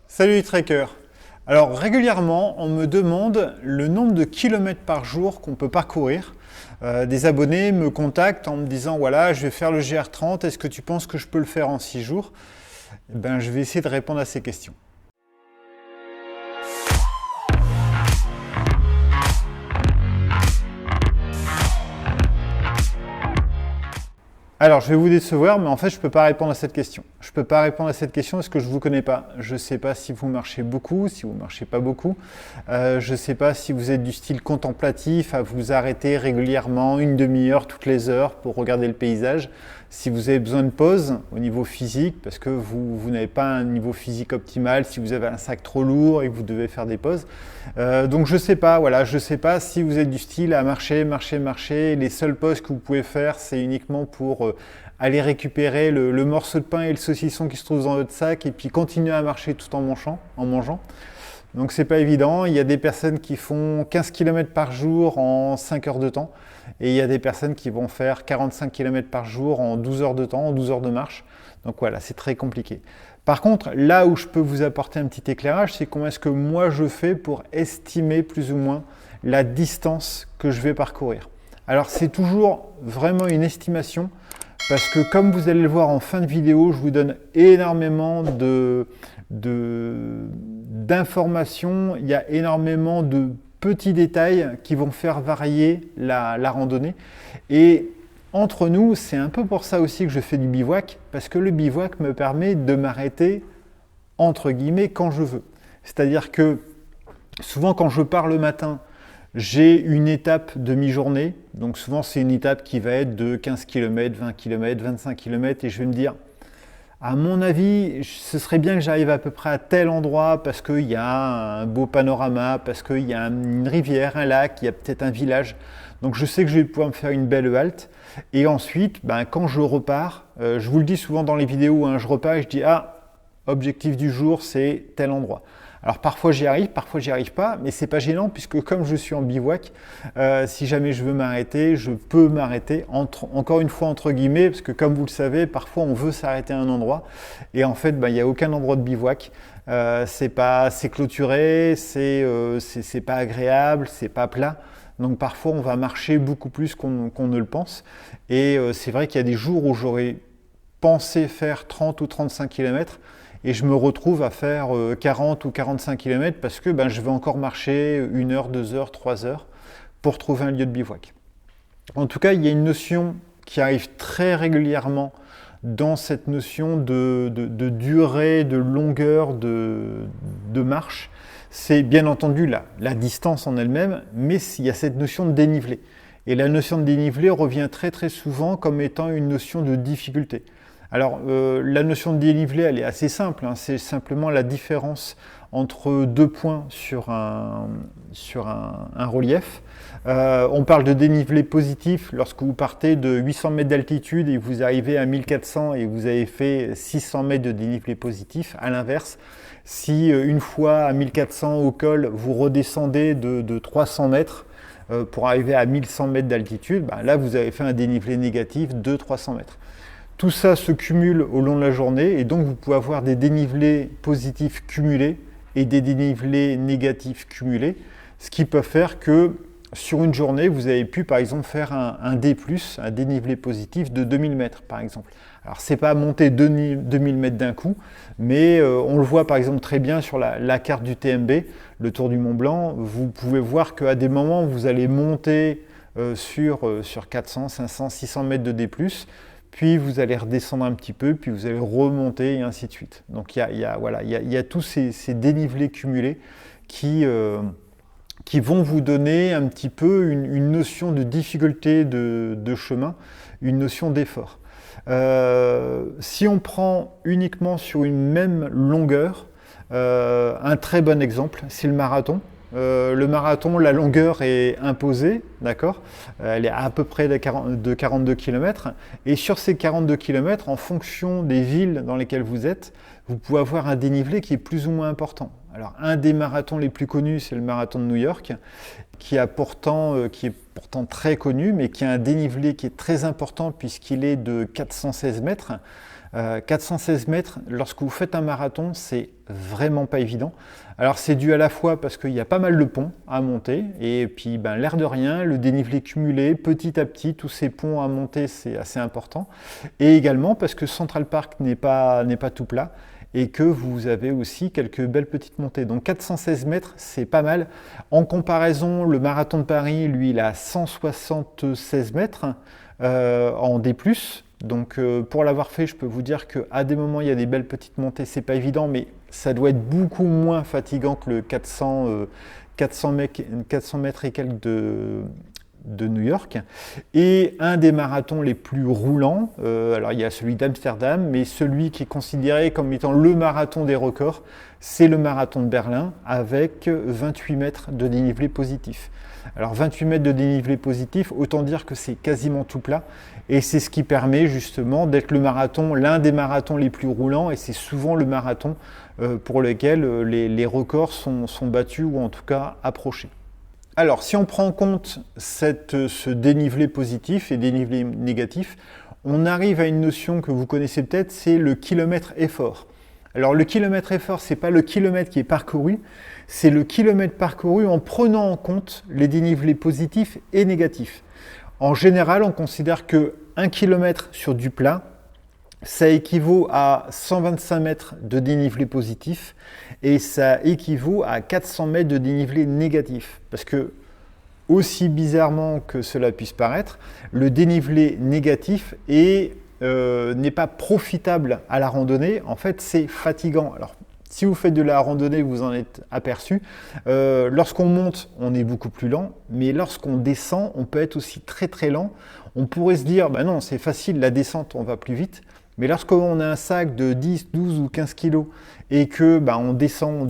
Salut Tracker. Alors régulièrement, on me demande le nombre de kilomètres par jour qu'on peut parcourir. Des abonnés me contactent en me disant voilà, je vais faire le GR30, est-ce que tu penses que je peux le faire en 6 jours? Je vais essayer de répondre à ces questions. Alors, je vais vous décevoir, mais en fait, je ne peux pas répondre à cette question. Je ne peux pas répondre à cette question parce que je ne vous connais pas. Je ne sais pas si vous marchez beaucoup, si vous ne marchez pas beaucoup. Je ne sais pas si vous êtes du style contemplatif, à vous arrêter régulièrement, une demi-heure, toutes les heures pour regarder le paysage. Si vous avez besoin de pause au niveau physique, parce que vous n'avez pas un niveau physique optimal, si vous avez un sac trop lourd et que vous devez faire des pauses. Donc je ne sais pas, voilà, je sais pas si vous êtes du style à marcher. Les seules pauses que vous pouvez faire, c'est uniquement pour aller récupérer le morceau de pain et le saucisson qui se trouve dans votre sac et puis continuer à marcher tout en mangeant. Donc c'est pas évident. Il y a des personnes qui font 15 km par jour en 5 heures de temps et il y a des personnes qui vont faire 45 km par jour en 12 heures de temps, en 12 heures de marche. Donc voilà, c'est très compliqué. Par contre, là où je peux vous apporter un petit éclairage, c'est comment est-ce que moi je fais pour estimer plus ou moins la distance que je vais parcourir. Alors c'est toujours vraiment une estimation parce que comme vous allez le voir en fin de vidéo, je vous donne énormément d'informations, il y a énormément de petits détails qui vont faire varier la randonnée. Et entre nous, c'est un peu pour ça aussi que je fais du bivouac, parce que le bivouac me permet de m'arrêter, entre guillemets, quand je veux. C'est-à-dire que souvent quand je pars le matin, j'ai une étape de mi-journée, donc souvent c'est une étape qui va être de 15 km, 20 km, 25 km, et je vais me dire, à mon avis, ce serait bien que j'arrive à peu près à tel endroit parce qu'il y a un beau panorama, parce qu'il y a une rivière, un lac, il y a peut-être un village. Donc je sais que je vais pouvoir me faire une belle halte. Et ensuite, quand je repars, je vous le dis souvent dans les vidéos, je repars et je dis objectif du jour, c'est tel endroit. Alors parfois j'y arrive pas, mais c'est pas gênant puisque comme je suis en bivouac, si jamais je veux m'arrêter, je peux m'arrêter, encore une fois entre guillemets, parce que comme vous le savez, parfois on veut s'arrêter à un endroit et en fait il n'y a aucun endroit de bivouac, c'est clôturé, c'est pas agréable, c'est pas plat. Donc parfois on va marcher beaucoup plus qu'on ne le pense et c'est vrai qu'il y a des jours où j'aurais pensé faire 30 ou 35 km et je me retrouve à faire 40 ou 45 km parce que je vais encore marcher 1 heure, 2 heures, 3 heures pour trouver un lieu de bivouac. En tout cas, il y a une notion qui arrive très régulièrement dans cette notion de durée, de longueur de marche. C'est bien entendu la distance en elle-même, mais il y a cette notion de dénivelé. Et la notion de dénivelé revient très très souvent comme étant une notion de difficulté. Alors, la notion de dénivelé, elle est assez simple, c'est simplement la différence entre deux points sur un relief. On parle de dénivelé positif lorsque vous partez de 800 mètres d'altitude et vous arrivez à 1400 et vous avez fait 600 mètres de dénivelé positif. À l'inverse, si une fois à 1400 au col, vous redescendez de 300 mètres pour arriver à 1100 mètres d'altitude, là vous avez fait un dénivelé négatif de 300 mètres. Tout ça se cumule au long de la journée et donc vous pouvez avoir des dénivelés positifs cumulés et des dénivelés négatifs cumulés, ce qui peut faire que sur une journée, vous avez pu par exemple faire un D+, un dénivelé positif de 2000 mètres par exemple. Alors c'est pas monter 2000 mètres d'un coup, mais on le voit par exemple très bien sur la carte du TMB, le Tour du Mont Blanc, vous pouvez voir qu'à des moments vous allez monter sur 400, 500, 600 mètres de D+, puis vous allez redescendre un petit peu, puis vous allez remonter et ainsi de suite. Donc il y a tous ces dénivelés cumulés qui vont vous donner un petit peu une notion de difficulté de chemin, une notion d'effort. Si on prend uniquement sur une même longueur, un très bon exemple, c'est le marathon. Le marathon, la longueur est imposée, d'accord? Elle est à peu près de 42 km. Et sur ces 42 km, en fonction des villes dans lesquelles vous êtes, vous pouvez avoir un dénivelé qui est plus ou moins important. Alors, un des marathons les plus connus, c'est le marathon de New York, qui est pourtant très connu, mais qui a un dénivelé qui est très important puisqu'il est de 416 mètres. 416 mètres, lorsque vous faites un marathon, c'est vraiment pas évident. Alors c'est dû à la fois parce qu'il y a pas mal de ponts à monter, et puis l'air de rien, le dénivelé cumulé, petit à petit, tous ces ponts à monter, c'est assez important. Et également parce que Central Park n'est pas tout plat, et que vous avez aussi quelques belles petites montées. Donc 416 mètres, c'est pas mal. En comparaison, le marathon de Paris, lui, il a 176 mètres en D+. Donc pour l'avoir fait, je peux vous dire qu'à des moments, il y a des belles petites montées, c'est pas évident, mais ça doit être beaucoup moins fatigant que le 400 mètres et quelques de New York. Et un des marathons les plus roulants, alors il y a celui d'Amsterdam, mais celui qui est considéré comme étant le marathon des records, c'est le marathon de Berlin avec 28 mètres de dénivelé positif. Alors 28 mètres de dénivelé positif, autant dire que c'est quasiment tout plat, et c'est ce qui permet justement d'être le marathon, l'un des marathons les plus roulants, et c'est souvent le marathon pour lequel les records sont battus ou en tout cas approchés. Alors, si on prend en compte ce dénivelé positif et dénivelé négatif, on arrive à une notion que vous connaissez peut-être, c'est le kilomètre effort. Alors, le kilomètre effort, ce n'est pas le kilomètre qui est parcouru, c'est le kilomètre parcouru en prenant en compte les dénivelés positifs et négatifs. En général, on considère que 1 km sur du plat, ça équivaut à 125 mètres de dénivelé positif et ça équivaut à 400 mètres de dénivelé négatif. Parce que, aussi bizarrement que cela puisse paraître, le dénivelé négatif n'est pas profitable à la randonnée. En fait, c'est fatigant. Alors, si vous faites de la randonnée, vous en êtes aperçu. Lorsqu'on monte, on est beaucoup plus lent, mais lorsqu'on descend, on peut être aussi très très lent. On pourrait se dire, non, c'est facile, la descente, on va plus vite. Mais lorsqu'on a un sac de 10, 12 ou 15 kilos et que on descend,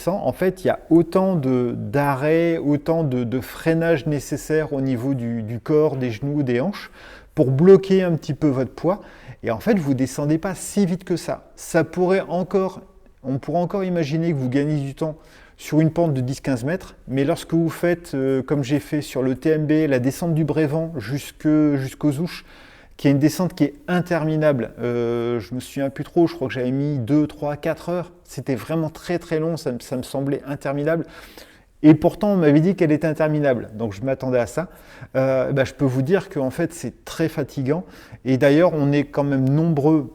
en fait, il y a autant d'arrêts, autant de freinage nécessaire au niveau du corps, des genoux, des hanches, pour bloquer un petit peu votre poids. Et en fait, vous ne descendez pas si vite que ça. On pourrait encore imaginer que vous gagnez du temps sur une pente de 10-15 mètres, mais lorsque vous faites, comme j'ai fait sur le TMB, la descente du Brévent jusqu'aux Ouches, qui est une descente qui est interminable. Je me souviens plus trop, je crois que j'avais mis 2, 3, 4 heures. C'était vraiment très très long, ça me semblait interminable. Et pourtant, on m'avait dit qu'elle était interminable, donc je m'attendais à ça. Je peux vous dire qu'en fait, c'est très fatigant. Et d'ailleurs, on est quand même nombreux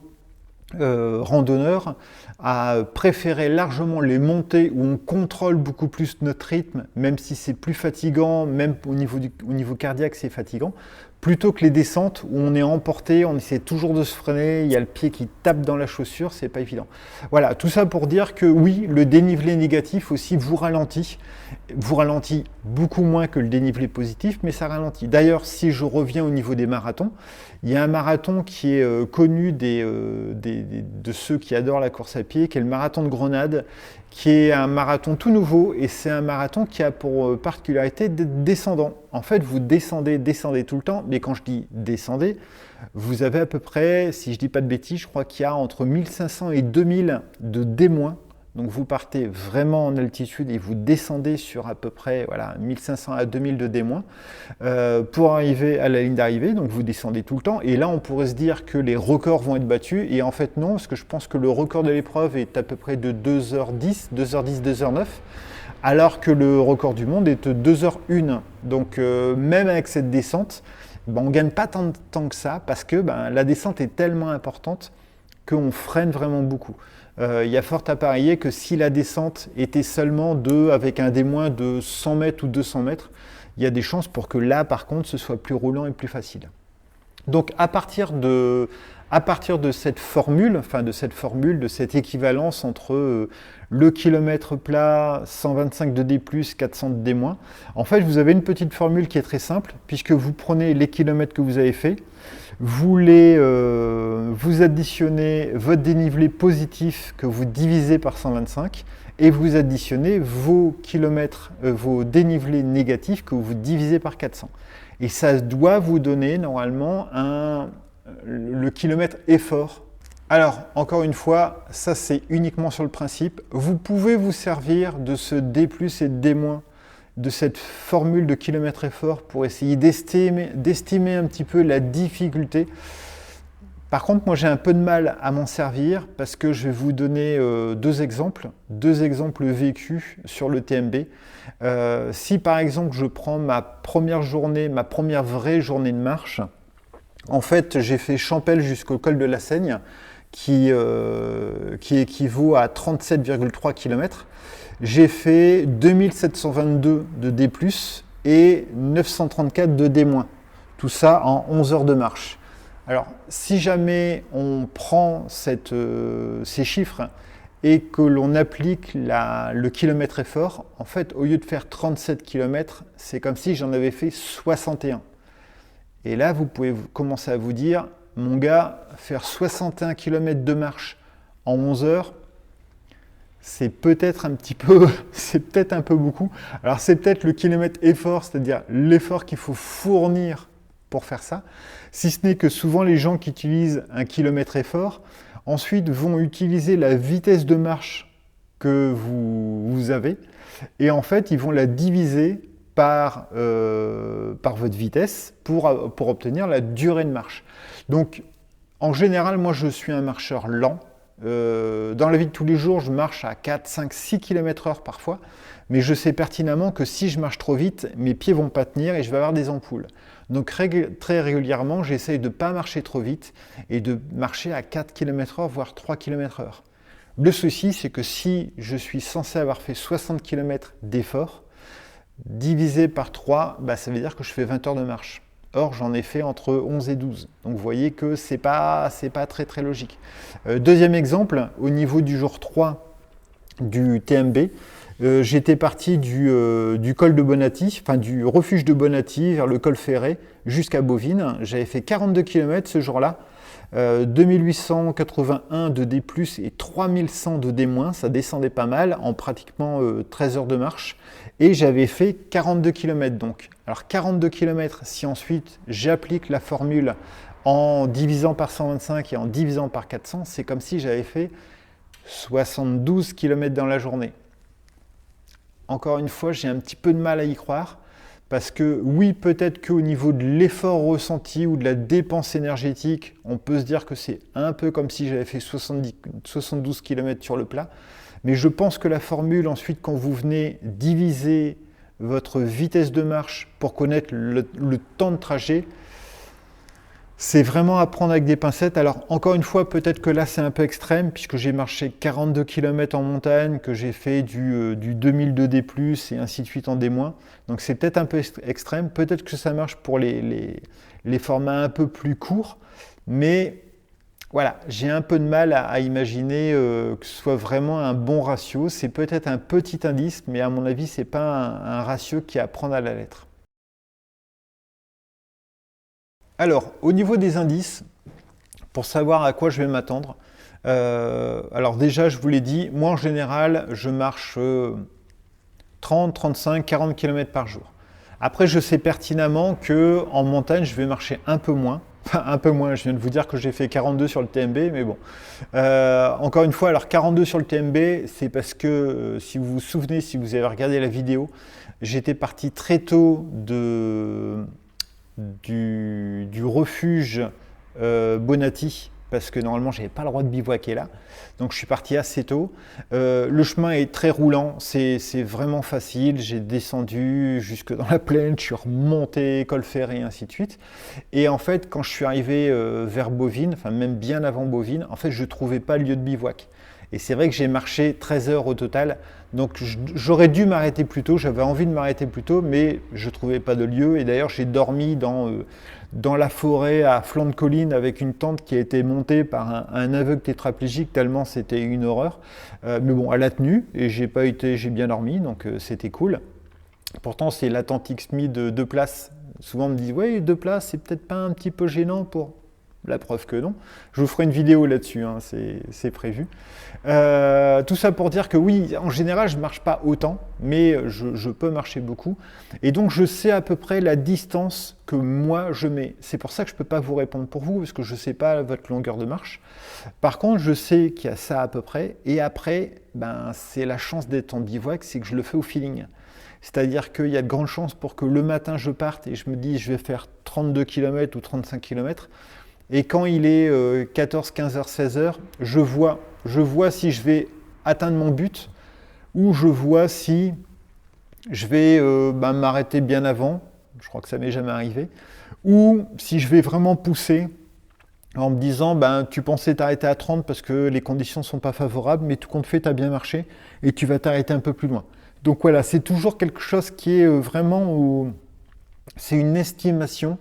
randonneurs à préférer largement les montées où on contrôle beaucoup plus notre rythme, même si c'est plus fatigant, même au niveau cardiaque, c'est fatigant, plutôt que les descentes où on est emporté, on essaie toujours de se freiner, il y a le pied qui tape dans la chaussure, c'est pas évident. Voilà, tout ça pour dire que oui, le dénivelé négatif aussi vous ralentit beaucoup moins que le dénivelé positif, mais ça ralentit. D'ailleurs, si je reviens au niveau des marathons, il y a un marathon qui est connu de ceux qui adorent la course à pied, qui est le marathon de Grenade, qui est un marathon tout nouveau, et c'est un marathon qui a pour particularité d'être descendant. En fait, vous descendez tout le temps, mais quand je dis descendez, vous avez à peu près, si je ne dis pas de bêtises, je crois qu'il y a entre 1500 et 2000 de D-. Donc vous partez vraiment en altitude et vous descendez sur à peu près 1500 à 2000 de D- pour arriver à la ligne d'arrivée, donc vous descendez tout le temps. Et là, on pourrait se dire que les records vont être battus, et en fait non, parce que je pense que le record de l'épreuve est à peu près de 2h10, 2h09, alors que le record du monde est de 2h01. Donc même avec cette descente, on ne gagne pas tant de temps que ça, parce que la descente est tellement importante qu'on freine vraiment beaucoup. Il y a fort à parier que si la descente était seulement avec un D- de 100 mètres ou 200 mètres, il y a des chances pour que là, par contre, ce soit plus roulant et plus facile. Donc, à partir de cette formule, de cette équivalence entre le kilomètre plat, 125 de D+, 400 de D-, en fait, vous avez une petite formule qui est très simple, puisque vous prenez les kilomètres que vous avez fait, vous additionnez votre dénivelé positif que vous divisez par 125 et vous additionnez vos dénivelés négatifs que vous divisez par 400. Et ça doit vous donner normalement le kilomètre effort. Alors, encore une fois, ça c'est uniquement sur le principe. Vous pouvez vous servir de ce D+ et de D-, de cette formule de kilomètre effort pour essayer d'estimer un petit peu la difficulté. Par contre, moi j'ai un peu de mal à m'en servir parce que je vais vous donner deux exemples vécus sur le TMB. Si par exemple je prends ma première vraie journée de marche, en fait j'ai fait Champel jusqu'au col de la Seigne qui équivaut à 37,3 km. J'ai fait 2722 de D+, et 934 de D-. Tout ça en 11 heures de marche. Alors, si jamais on prend ces chiffres et que l'on applique le kilomètre effort, en fait, au lieu de faire 37 km, c'est comme si j'en avais fait 61. Et là, vous pouvez commencer à vous dire, mon gars, faire 61 km de marche en 11 heures, c'est peut-être un peu beaucoup. Alors, c'est peut-être le kilomètre effort, c'est-à-dire l'effort qu'il faut fournir pour faire ça. Si ce n'est que souvent les gens qui utilisent un kilomètre effort, ensuite vont utiliser la vitesse de marche que vous avez et en fait ils vont la diviser par votre vitesse pour obtenir la durée de marche. Donc en général, moi je suis un marcheur lent. Dans la vie de tous les jours, je marche à 4, 5, 6 km/h parfois, mais je sais pertinemment que si je marche trop vite, mes pieds vont pas tenir et je vais avoir des ampoules. Donc très régulièrement, j'essaye de ne pas marcher trop vite et de marcher à 4 km/h, voire 3 km/h. Le souci, c'est que si je suis censé avoir fait 60 km d'effort, divisé par 3, ça veut dire que je fais 20 heures de marche. Or, j'en ai fait entre 11 et 12. Donc, vous voyez que c'est pas très très logique. Deuxième exemple, au niveau du jour 3 du TMB, j'étais parti du col de Bonatti, enfin du refuge de Bonatti vers le col Ferré jusqu'à Bovines. J'avais fait 42 km ce jour-là, 2881 de D+, et 3100 de D-, ça descendait pas mal en pratiquement 13 heures de marche. Et j'avais fait 42 km donc. Alors 42 km, si ensuite j'applique la formule en divisant par 125 et en divisant par 400, c'est comme si j'avais fait 72 km dans la journée. Encore une fois, j'ai un petit peu de mal à y croire, parce que oui, peut-être qu'au niveau de l'effort ressenti ou de la dépense énergétique, on peut se dire que c'est un peu comme si j'avais fait 72 km sur le plat, mais je pense que la formule, ensuite, quand vous venez diviser votre vitesse de marche pour connaître le temps de trajet, c'est vraiment à prendre avec des pincettes. Alors, encore une fois, peut-être que là, c'est un peu extrême, puisque j'ai marché 42 km en montagne, que j'ai fait du 2002 D+, et ainsi de suite en D-. Donc, c'est peut-être un peu extrême. Peut-être que ça marche pour les formats un peu plus courts. Mais voilà, j'ai un peu de mal à imaginer que ce soit vraiment un bon ratio. C'est peut-être un petit indice, mais à mon avis, ce n'est pas un ratio qui est à prendre à la lettre. Alors, au niveau des indices, pour savoir à quoi je vais m'attendre, alors déjà, je vous l'ai dit, moi en général, je marche 30, 35, 40 km par jour. Après, je sais pertinemment qu'en montagne, je vais marcher un peu moins. Enfin, un peu moins, je viens de vous dire que j'ai fait 42 sur le TMB, mais bon. Encore une fois, alors 42 sur le TMB, c'est parce que, si vous vous souvenez, si vous avez regardé la vidéo, j'étais parti très tôt du refuge Bonatti, parce que normalement j'avais pas le droit de bivouaquer là, donc je suis parti assez tôt. Le chemin est très roulant, c'est vraiment facile, j'ai descendu jusque dans la plaine, je suis remonté col Ferré et ainsi de suite, et en fait quand je suis arrivé vers Bovines, enfin même bien avant Bovines, en fait je trouvais pas le lieu de bivouac. Et c'est vrai que j'ai marché 13 heures au total, donc j'aurais dû m'arrêter plus tôt, j'avais envie de m'arrêter plus tôt, mais je ne trouvais pas de lieu. Et d'ailleurs, j'ai dormi dans la forêt à flanc de colline avec une tente qui a été montée par un aveugle tétraplégique, tellement c'était une horreur. Mais bon, elle a tenu et j'ai bien dormi, donc c'était cool. Pourtant, c'est la tente XMI de 2 places. Souvent, on me dit, ouais, 2 places, c'est peut-être pas un petit peu gênant pour... La preuve que non. Je vous ferai une vidéo là-dessus, hein, c'est prévu. Tout ça pour dire que oui, en général, je ne marche pas autant, mais je peux marcher beaucoup. Et donc, je sais à peu près la distance que moi, je mets. C'est pour ça que je ne peux pas vous répondre pour vous, parce que je ne sais pas votre longueur de marche. Par contre, je sais qu'il y a ça à peu près. Et après, c'est la chance d'être en bivouac, c'est que je le fais au feeling. C'est-à-dire qu'il y a de grandes chances pour que le matin, je parte et je me dis je vais faire 32 km ou 35 km. Et quand il est 14, 15 heures, 16 heures, je vois si je vais atteindre mon but ou je vois si je vais m'arrêter bien avant. Je crois que ça m'est jamais arrivé. Ou si je vais vraiment pousser en me disant, tu pensais t'arrêter à 30 parce que les conditions ne sont pas favorables, mais tout compte fait, tu as bien marché et tu vas t'arrêter un peu plus loin. Donc voilà, c'est toujours quelque chose qui est c'est une estimation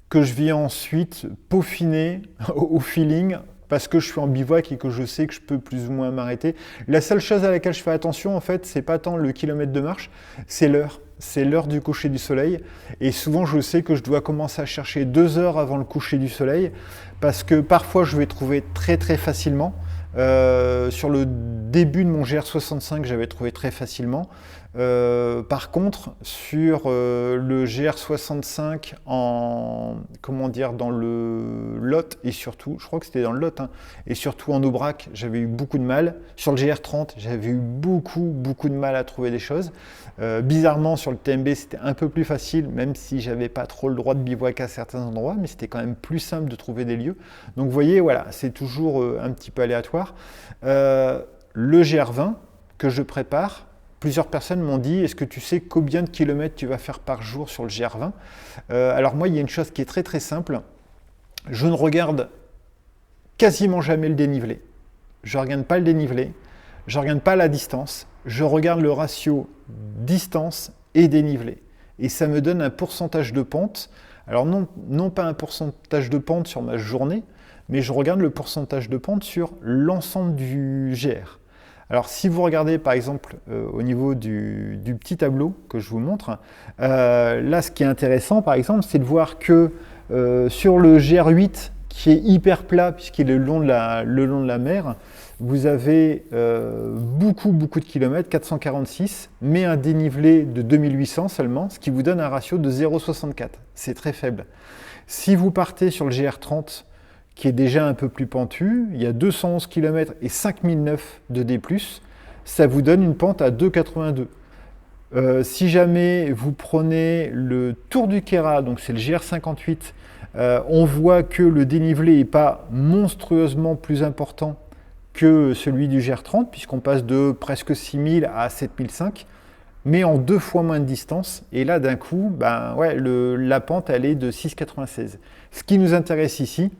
que je vais ensuite peaufiner au feeling parce que je suis en bivouac et que je sais que je peux plus ou moins m'arrêter. La seule chose à laquelle je fais attention, en fait, c'est pas tant le kilomètre de marche, c'est l'heure. C'est l'heure du coucher du soleil. Et souvent, je sais que je dois commencer à chercher 2 heures avant le coucher du soleil parce que parfois, je vais trouver très très facilement. Sur le début de mon GR65, j'avais trouvé très facilement. Par contre, sur le GR65 dans le Lot et surtout, je crois que c'était dans le Lot, et surtout en Aubrac, j'avais eu beaucoup de mal. Sur le GR30, j'avais eu beaucoup de mal à trouver des choses. Bizarrement, sur le TMB, c'était un peu plus facile, même si j'avais pas trop le droit de bivouac à certains endroits, mais c'était quand même plus simple de trouver des lieux. Donc vous voyez, voilà, c'est toujours un petit peu aléatoire. Le GR20 que je prépare, plusieurs personnes m'ont dit, est-ce que tu sais combien de kilomètres tu vas faire par jour sur le GR20 ? Alors moi, il y a une chose qui est très très simple. Je ne regarde quasiment jamais le dénivelé. Je ne regarde pas le dénivelé, je ne regarde pas la distance, je regarde le ratio distance et dénivelé. Et ça me donne un pourcentage de pente. Alors non pas un pourcentage de pente sur ma journée, mais je regarde le pourcentage de pente sur l'ensemble du GR. Alors si vous regardez par exemple au niveau du petit tableau que je vous montre, là ce qui est intéressant par exemple, c'est de voir que sur le GR8 qui est hyper plat puisqu'il est le long de la mer, vous avez beaucoup de kilomètres, 446, mais un dénivelé de 2800 seulement, ce qui vous donne un ratio de 0,64. C'est très faible. Si vous partez sur le GR30, qui est déjà un peu plus pentu, il y a 211 km et 5009 de D+, ça vous donne une pente à 2,82. Si jamais vous prenez le Tour du Queyras, donc c'est le GR58, on voit que le dénivelé n'est pas monstrueusement plus important que celui du GR30, puisqu'on passe de presque 6000 à 7005, mais en 2 fois moins de distance. Et là, d'un coup, la pente, elle est de 6,96. Ce qui nous intéresse ici,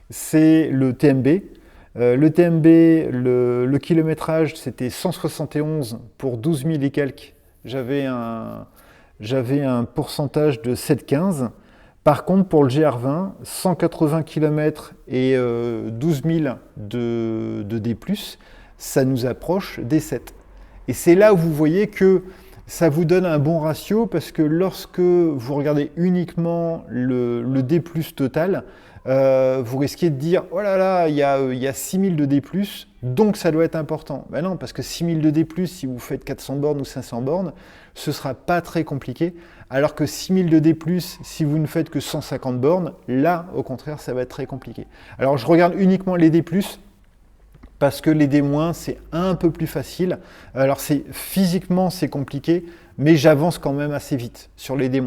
c'est le TMB. Le TMB, le kilométrage, c'était 171 pour 12 000 et quelques. J'avais un pourcentage de 7,15. Par contre, pour le GR20, 180 km et 12 000 de D+, ça nous approche des 7. Et c'est là où vous voyez que ça vous donne un bon ratio parce que lorsque vous regardez uniquement le D+ total, vous risquez de dire « Oh là là, il y a 6000 de D+, donc ça doit être important. » Ben non, parce que 6000 de D+, si vous faites 400 bornes ou 500 bornes, ce ne sera pas très compliqué. Alors que 6000 de D+, si vous ne faites que 150 bornes, là, au contraire, ça va être très compliqué. Alors, je regarde uniquement les D+, parce que les D-, c'est un peu plus facile. Alors, physiquement, c'est compliqué, mais j'avance quand même assez vite sur les D-.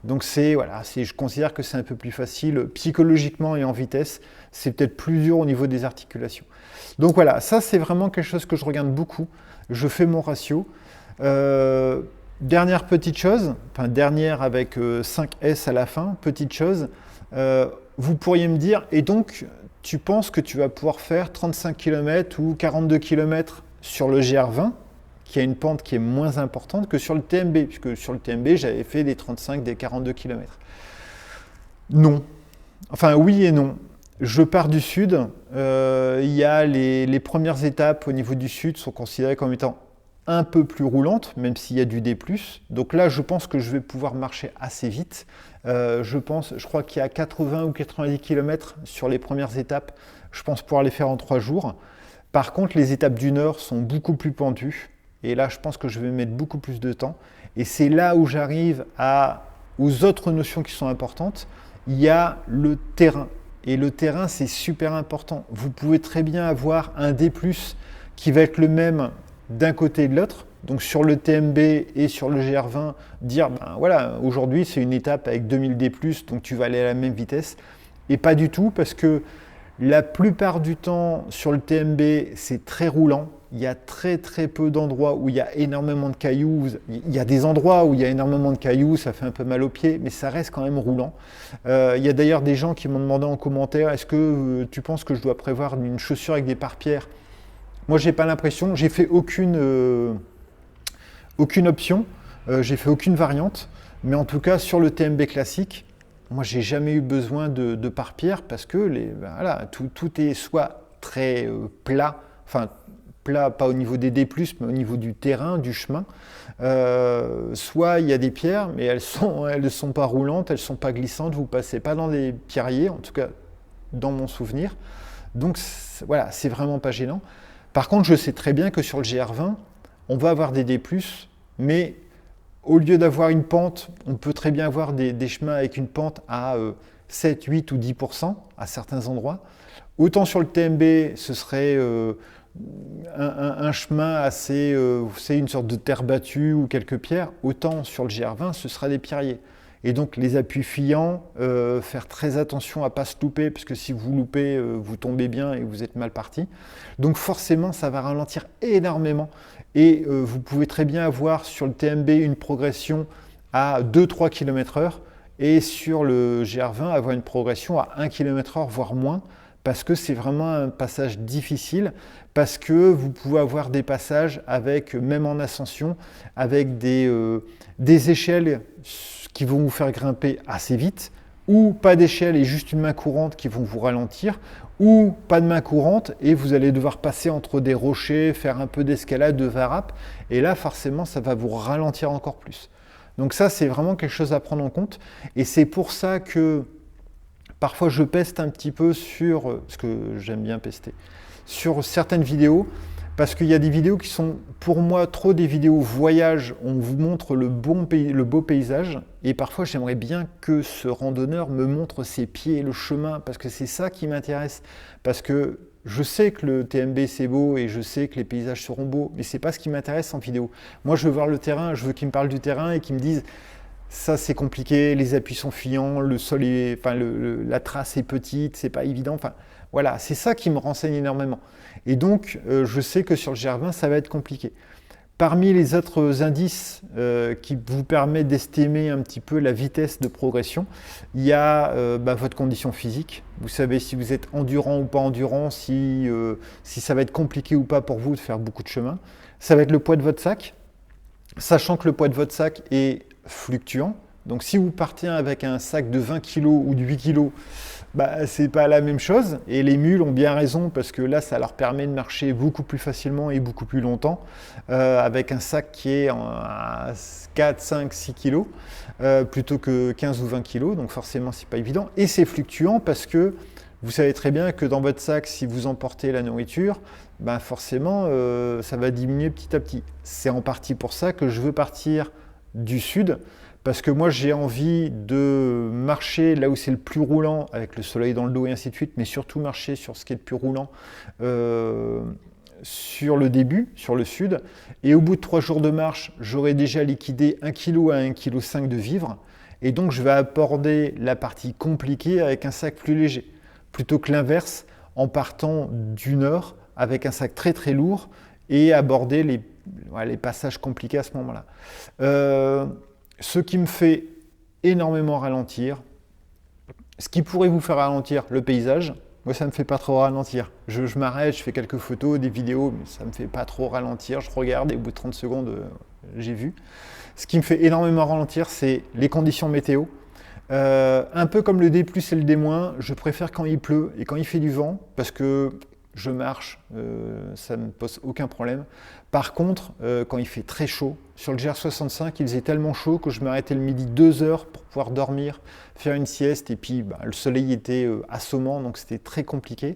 Donc, je considère que c'est un peu plus facile psychologiquement et en vitesse. C'est peut-être plus dur au niveau des articulations. Donc voilà, ça, c'est vraiment quelque chose que je regarde beaucoup. Je fais mon ratio. Dernière petite chose, dernière avec 5S à la fin, petite chose, vous pourriez me dire, et donc tu penses que tu vas pouvoir faire 35 km ou 42 km sur le GR20, qui a une pente qui est moins importante que sur le TMB, puisque sur le TMB, j'avais fait des 35, des 42 km. Non. Enfin, oui et non. Je pars du sud, il y a les premières étapes au niveau du sud sont considérées comme étant un peu plus roulante, même s'il y a du D+. Donc là, je pense que je vais pouvoir marcher assez vite. Je crois qu'il y a 80 ou 90 km sur les premières étapes. Je pense pouvoir les faire en 3 jours. Par contre, les étapes du nord sont beaucoup plus pentues. Et là, je pense que je vais mettre beaucoup plus de temps. Et c'est là où j'arrive aux autres notions qui sont importantes. Il y a le terrain. Et le terrain, c'est super important. Vous pouvez très bien avoir un D+, qui va être le même d'un côté et de l'autre, donc sur le TMB et sur le GR20, dire, aujourd'hui c'est une étape avec 2000 D+, donc tu vas aller à la même vitesse. et pas du tout, parce que la plupart du temps sur le TMB, c'est très roulant. Il y a très très peu d'endroits où il y a énormément de cailloux. Il y a des endroits où il y a énormément de cailloux, ça fait un peu mal aux pieds, mais ça reste quand même roulant. Il y a d'ailleurs des gens qui m'ont demandé en commentaire, est-ce que tu penses que je dois prévoir une chaussure avec des pare-pierres? Moi, j'ai pas l'impression, j'ai fait aucune option, j'ai fait aucune variante, mais en tout cas sur le TMB classique, moi, j'ai jamais eu besoin de pare-pierre parce que voilà, tout est soit très plat, enfin plat pas au niveau des D+, mais au niveau du terrain, du chemin. Soit il y a des pierres, mais elles sont pas roulantes, elles sont pas glissantes, vous passez pas dans des pierriers, en tout cas dans mon souvenir. Donc voilà, c'est vraiment pas gênant. Par contre, je sais très bien que sur le GR20, on va avoir des D+, mais au lieu d'avoir une pente, on peut très bien avoir des chemins avec une pente à 7, 8 ou 10% à certains endroits. Autant sur le TMB, ce serait un chemin assez, c'est une sorte de terre battue ou quelques pierres. Autant sur le GR20, ce sera des pierriers. Et donc les appuis fuyants, faire très attention à ne pas se louper, parce que si vous loupez, vous tombez bien et vous êtes mal parti. Donc forcément, ça va ralentir énormément. Et vous pouvez très bien avoir sur le TMB une progression à 2-3 km/h et sur le GR20 avoir une progression à 1 km/h, voire moins, parce que c'est vraiment un passage difficile, parce que vous pouvez avoir des passages avec, même en ascension, avec des échelles qui vont vous faire grimper assez vite, ou pas d'échelle et juste une main courante qui vont vous ralentir, ou pas de main courante et vous allez devoir passer entre des rochers, faire un peu d'escalade, de varap, et là forcément ça va vous ralentir encore plus. Donc ça c'est vraiment quelque chose à prendre en compte, et c'est pour ça que parfois je peste un petit peu sur, ce que j'aime bien pester, sur certaines vidéos, parce qu'il y a des vidéos qui sont pour moi trop des vidéos voyage, on vous montre le beau paysage, et parfois j'aimerais bien que ce randonneur me montre ses pieds, le chemin, parce que c'est ça qui m'intéresse, parce que je sais que le TMB c'est beau et je sais que les paysages seront beaux, mais c'est pas ce qui m'intéresse en vidéo. Moi je veux voir le terrain, je veux qu'ils me parlent du terrain et qu'ils me disent ça c'est compliqué, les appuis sont fuyants, le sol est, enfin la trace est petite, c'est pas évident, enfin voilà, c'est ça qui me renseigne énormément. Et donc, je sais que sur le GR20, ça va être compliqué. Parmi les autres indices qui vous permettent d'estimer un petit peu la vitesse de progression, il y a votre condition physique. Vous savez si vous êtes endurant ou pas endurant, si ça va être compliqué ou pas pour vous de faire beaucoup de chemin. Ça va être le poids de votre sac, sachant que le poids de votre sac est fluctuant. Donc si vous partez avec un sac de 20 kg ou de 8 kg, c'est pas la même chose, et les mules ont bien raison parce que là ça leur permet de marcher beaucoup plus facilement et beaucoup plus longtemps avec un sac qui est à 4, 5, 6 kg plutôt que 15 ou 20 kg, donc forcément c'est pas évident, et c'est fluctuant parce que vous savez très bien que dans votre sac, si vous emportez la nourriture, forcément ça va diminuer petit à petit. C'est en partie pour ça que je veux partir du sud, parce que moi j'ai envie de marcher là où c'est le plus roulant avec le soleil dans le dos et ainsi de suite, mais surtout marcher sur ce qui est le plus roulant sur le début, sur le sud, et au bout de 3 jours de marche, j'aurai déjà liquidé 1 kg à 1,5 kg de vivres, et donc je vais aborder la partie compliquée avec un sac plus léger, plutôt que l'inverse en partant du nord avec un sac très très lourd et aborder les passages compliqués à ce moment-là. Ce qui me fait énormément ralentir, ce qui pourrait vous faire ralentir, le paysage, moi ça ne me fait pas trop ralentir. Je m'arrête, je fais quelques photos, des vidéos, mais ça ne me fait pas trop ralentir. Je regarde et au bout de 30 secondes, j'ai vu. Ce qui me fait énormément ralentir, c'est les conditions météo. Un peu comme le D+, et le D-, je préfère quand il pleut et quand il fait du vent, parce que je marche, ça ne me pose aucun problème. Par contre, quand il fait très chaud, sur le GR65, il faisait tellement chaud que je m'arrêtais le midi 2 heures pour pouvoir dormir, faire une sieste, et puis le soleil était assommant, donc c'était très compliqué.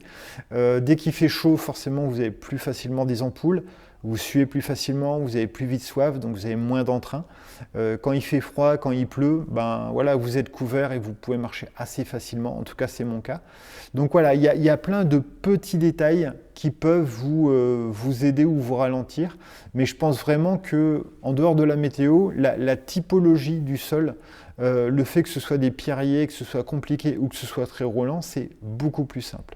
Dès qu'il fait chaud, forcément, vous avez plus facilement des ampoules, vous suez plus facilement, vous avez plus vite soif, donc vous avez moins d'entrain. Quand il fait froid, quand il pleut, voilà, vous êtes couvert et vous pouvez marcher assez facilement, en tout cas c'est mon cas. Donc voilà, il y a plein de petits détails qui peuvent vous aider ou vous ralentir. Mais je pense vraiment que, en dehors de la météo, la typologie du sol, le fait que ce soit des pierriers, que ce soit compliqué ou que ce soit très roulant, c'est beaucoup plus simple.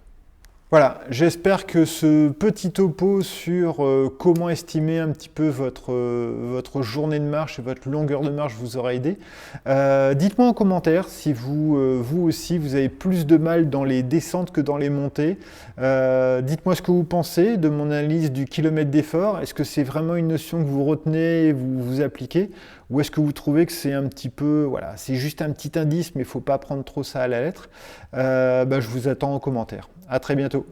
Voilà, j'espère que ce petit topo sur comment estimer un petit peu votre journée de marche et votre longueur de marche vous aura aidé. Dites-moi en commentaire si vous aussi vous avez plus de mal dans les descentes que dans les montées. Dites-moi ce que vous pensez de mon analyse du kilomètre d'effort. Est-ce que c'est vraiment une notion que vous retenez et vous appliquez? Ou est-ce que vous trouvez que c'est un petit peu, voilà, c'est juste un petit indice, mais il ne faut pas prendre trop ça à la lettre? Je vous attends en commentaire. À très bientôt.